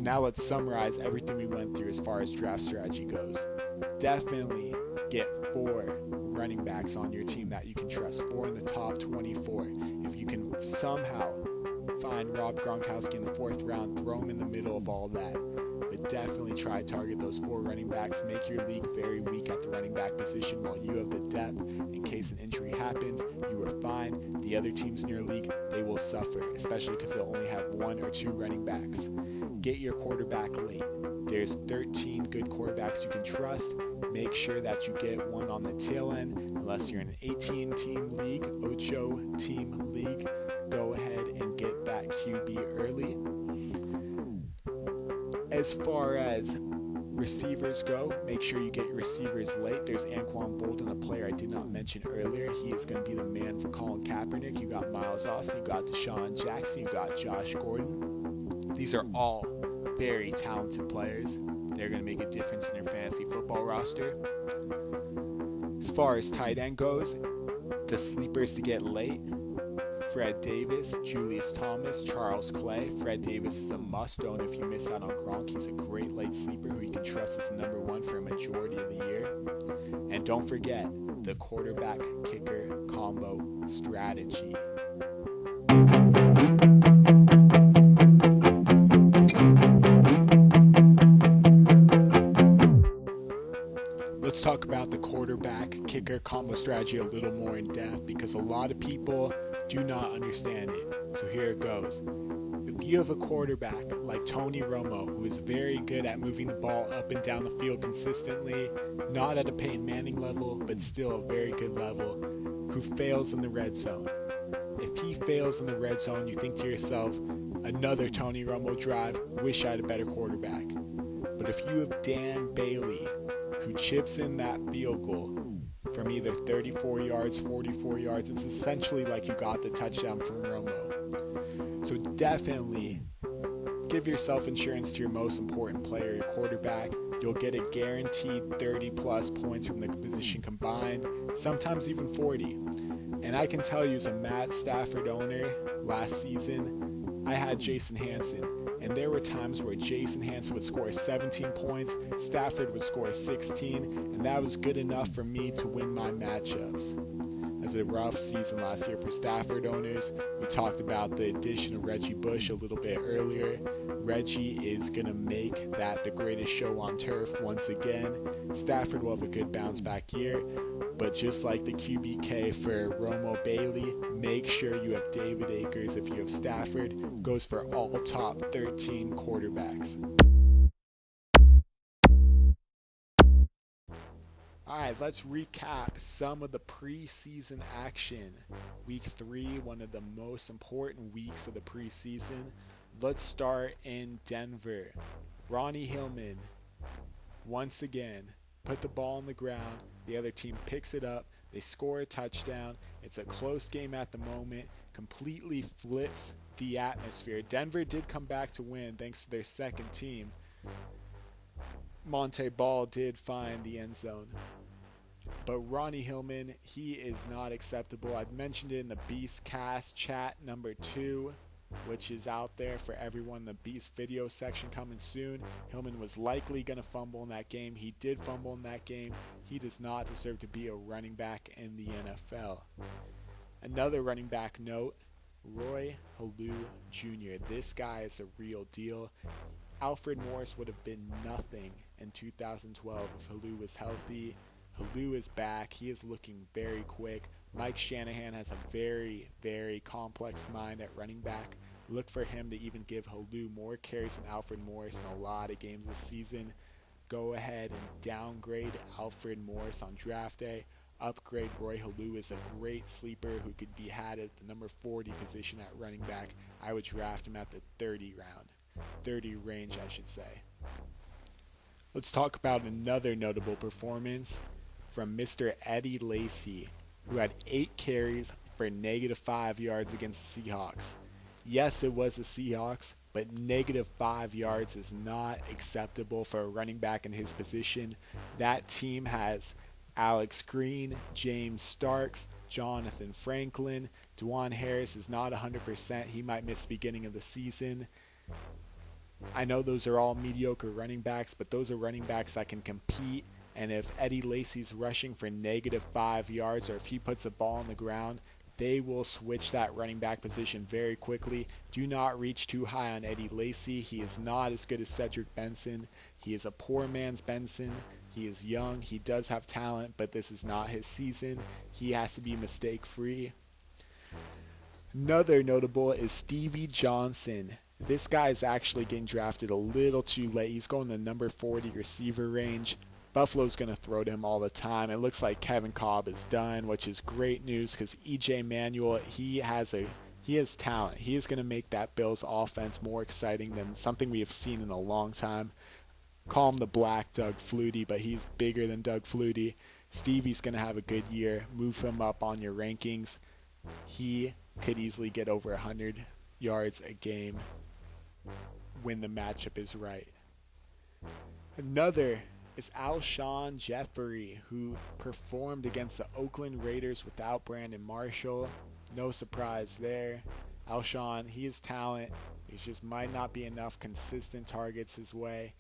So now let's summarize everything we went through as far as draft strategy goes. Definitely get 4 running backs on your team that you can trust. 4 in the top 24. If you can somehow find Rob Gronkowski in the 4th round, throw him in the middle of all that. But definitely try to target those 4 running backs. Make your league very weak at the running back position while you have the depth. In case an injury happens, you are fine. The other teams in your league, they will suffer, especially because they'll only have 1 or 2 running backs. Get your quarterback late. There's 13 good quarterbacks you can trust. Make sure that you get one on the tail end. Unless you're in an 18-team league, Ocho-team league, go ahead and get that QB early. As far as receivers go, make sure you get your receivers late. There's Anquan Bolden, a player I did not mention earlier. He is going to be the man for Colin Kaepernick. You got Miles Austin, you got Deshaun Jackson, you got Josh Gordon. These are all very talented players. They're going to make a difference in your fantasy football roster. As far as tight end goes, the sleepers to get late: Fred Davis, Julius Thomas, Charles Clay. Fred Davis is a must-own if you miss out on Gronk. He's a great late sleeper who you can trust as the number 1 for a majority of the year. And don't forget the quarterback-kicker combo strategy. Let's talk about the quarterback-kicker combo strategy a little more in depth because a lot of people do not understand it. So here it goes. If you have a quarterback like Tony Romo, who is very good at moving the ball up and down the field consistently, not at a Peyton Manning level, but still a very good level, who fails in the red zone. If he fails in the red zone, you think to yourself, another Tony Romo drive, wish I had a better quarterback. But if you have Dan Bailey, who chips in that field goal from either 34 yards, 44 yards, it's essentially like you got the touchdown from Romo. So definitely give yourself insurance to your most important player, your quarterback. You'll get a guaranteed 30 plus points from the position combined, sometimes even 40. And I can tell you as a Matt Stafford owner last season, I had Jason Hansen. And there were times where Jason Hansen would score 17 points, Stafford would score 16, and that was good enough for me to win my matchups. It was a rough season last year for Stafford owners. We talked about the addition of Reggie Bush a little bit earlier. Reggie is going to make that the greatest show on turf once again. Stafford will have a good bounce back year, but just like the QBK for Romo Bailey, make sure you have David Akers. If you have Stafford, goes for all top 13 quarterbacks. All right, let's recap some of the preseason action. Week 3, one of the most important weeks of the preseason. Let's start in Denver. Ronnie Hillman, once again, put the ball on the ground. The other team picks it up. They score a touchdown. It's a close game at the moment. Completely flips the atmosphere. Denver did come back to win thanks to their second team. Monte Ball did find the end zone. But Ronnie Hillman, he is not acceptable. I've mentioned it in the BEASTcast chat number 2, which is out there for everyone, the Beast video section coming soon. Hillman was likely going to fumble in that game. He did fumble in that game. He does not deserve to be a running back in the NFL. Another running back note, Roy Halou Jr. This guy is a real deal. Alfred Morris would have been nothing in 2012 if Halou was healthy. Halou is back. He is looking very quick. Mike Shanahan has a very, very complex mind at running back. Look for him to even give Halou more carries than Alfred Morris in a lot of games this season. Go ahead and downgrade Alfred Morris on draft day. Upgrade Roy Halou is a great sleeper who could be had at the number 40 position at running back. I would draft him at the 30 range, I should say. Let's talk about another notable performance from Mr. Eddie Lacy, who had 8 carries for -5 yards against the Seahawks. Yes, it was the Seahawks, but -5 yards is not acceptable for a running back in his position. That team has Alex Green, James Starks, Jonathan Franklin. Dwan Harris is not 100%. He might miss the beginning of the season. I know those are all mediocre running backs, but those are running backs that can compete. And if Eddie Lacy's rushing for -5 yards, or if he puts a ball on the ground, they will switch that running back position very quickly. Do not reach too high on Eddie Lacy. He is not as good as Cedric Benson. He is a poor man's Benson. He is young. He does have talent, but this is not his season. He has to be mistake-free. Another notable is Stevie Johnson. This guy is actually getting drafted a little too late. He's going the number 40 receiver range. Buffalo's going to throw to him all the time. It looks like Kevin Kolb is done, which is great news because EJ Manuel, he has talent. He is going to make that Bills offense more exciting than something we have seen in a long time. Call him the Black Doug Flutie, but he's bigger than Doug Flutie. Stevie's going to have a good year. Move him up on your rankings. He could easily get over 100 yards a game when the matchup is right. Another is Alshon Jeffery, who performed against the Oakland Raiders without Brandon Marshall. No surprise there. Alshon, he has talent. He just might not be enough consistent targets his way.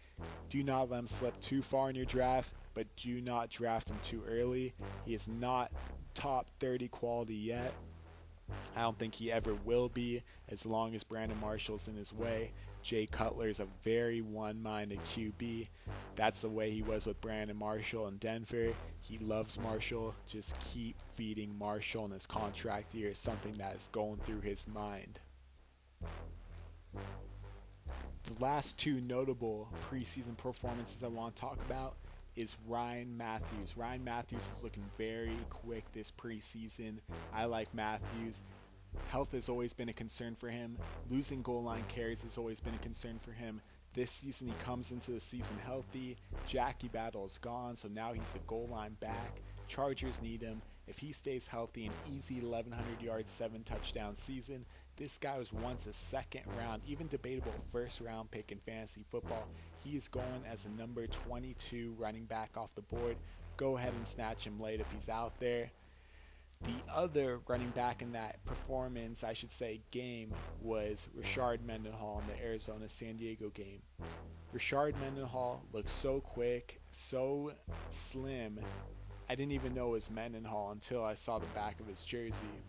Do not let him slip too far in your draft, but do not draft him too early. He is not top 30 quality yet. I don't think he ever will be as long as Brandon Marshall's in his way. Jay Cutler is a very one-minded QB. That's the way he was with Brandon Marshall in Denver. He loves Marshall. Just keep feeding Marshall, and his contract year is something that is going through his mind. The last two notable preseason performances I want to talk about is Ryan Matthews. Ryan Matthews is looking very quick this preseason. I like Matthews. Health has always been a concern for him. Losing goal line carries has always been a concern for him. This season he comes into the season healthy. Jackie Battle is gone, so now he's a goal line back. Chargers need him. If he stays healthy, an easy 1,100 yards, 7 touchdown season. This guy was once a second round, even debatable first round pick in fantasy football. He is going as a number 22 running back off the board. Go ahead and snatch him late if he's out there. The other running back in that performance, I should say game, was Rashard Mendenhall in the Arizona-San Diego game. Rashard Mendenhall looks so quick, so slim. I didn't even know it was Mendenhall until I saw the back of his jersey.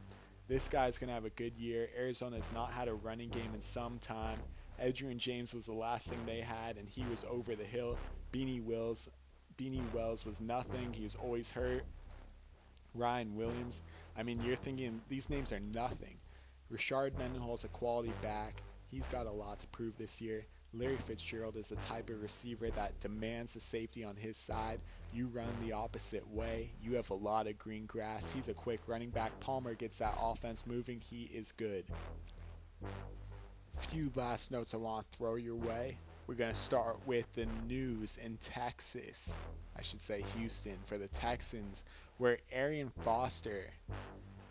This guy's going to have a good year. Arizona has not had a running game in some time. Edgerrin James was the last thing they had, and he was over the hill. Beanie Wells was nothing. He was always hurt. Ryan Williams. I mean, you're thinking these names are nothing. Rashard Mendenhall is a quality back. He's got a lot to prove this year. Larry Fitzgerald is the type of receiver that demands the safety on his side. You run the opposite way. You have a lot of green grass. He's a quick running back. Palmer gets that offense moving. He is good. Few last notes I want to throw your way. We're going to start with the news in Texas. I should say Houston for the Texans, where Arian Foster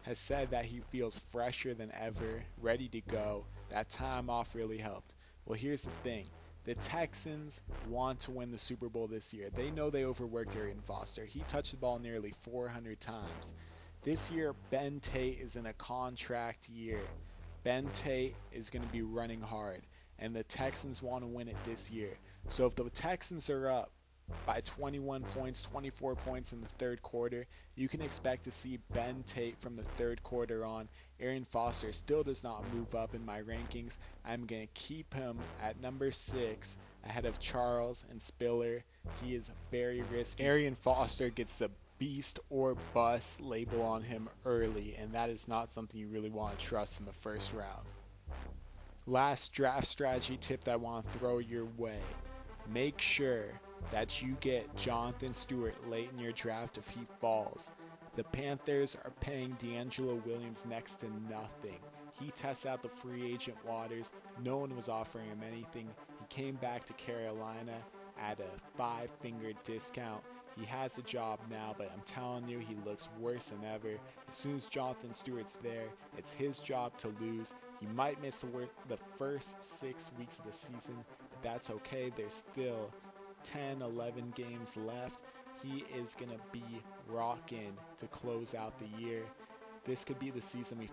has said that he feels fresher than ever, ready to go. That time off really helped. Well, here's the thing. The Texans want to win the Super Bowl this year. They know they overworked Arian Foster. He touched the ball nearly 400 times. This year, Ben Tate is in a contract year. Ben Tate is going to be running hard, and the Texans want to win it this year. So if the Texans are up by 21 points, 24 points in the third quarter, you can expect to see Ben Tate from the third quarter on. Arian Foster still does not move up in my rankings. I'm going to keep him at number 6 ahead of Charles and Spiller. He is very risky. Arian Foster gets the beast or bust label on him early, and that is not something you really want to trust in the first round. Last draft strategy tip that I want to throw your way. Make sure that you get Jonathan Stewart late in your draft if he falls. The Panthers are paying D'Angelo Williams next to nothing. He tests out the free agent waters. No one was offering him anything. He came back to Carolina at a 5-finger discount. He has a job now, but I'm telling you, he looks worse than ever. As soon as Jonathan Stewart's there, it's his job to lose. He might miss the first 6 weeks of the season, but that's okay. There's still 10, 11 games left. He is going to be rocking to close out the year. this could be the season we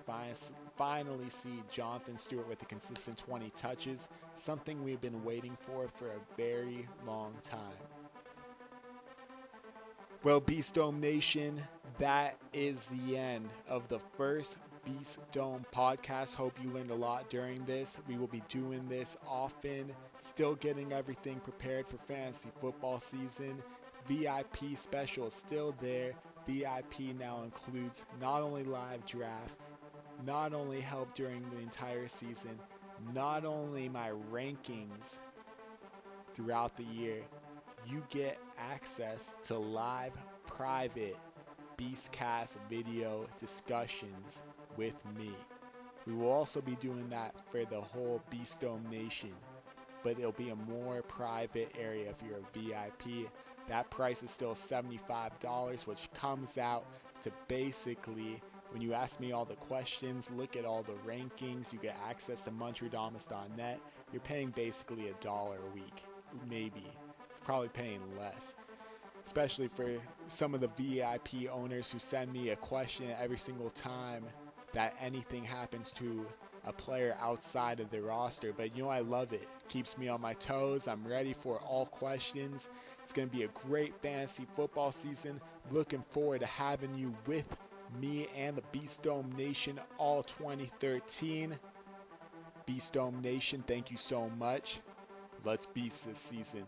finally see Jonathan Stewart with a consistent 20 touches, something we've been waiting for a very long time. Well, Beast Dome Nation, that is the end of the first Beast Dome podcast. Hope you learned a lot during this. We will be doing this often, still getting everything prepared for fantasy football season. VIP special still there. VIP now includes not only live draft, not only help during the entire season, not only my rankings throughout the year, you get access to live private BEASTcast video discussions with me. We will also be doing that for the whole Beast Dome Nation, but it'll be a more private area if you're a VIP. That price is still $75, which comes out to basically, when you ask me all the questions, look at all the rankings, you get access to Montredamus.net, you're paying basically $1 a week, maybe. Probably paying less. Especially for some of the VIP owners who send me a question every single time that anything happens to a player outside of the roster. But you know, I love it. Keeps me on my toes. I'm ready for all questions. It's going to be a great fantasy football season. Looking forward to having you with me and the Beast Dome Nation all 2013. Beast Dome Nation, thank you so much. Let's beast this season.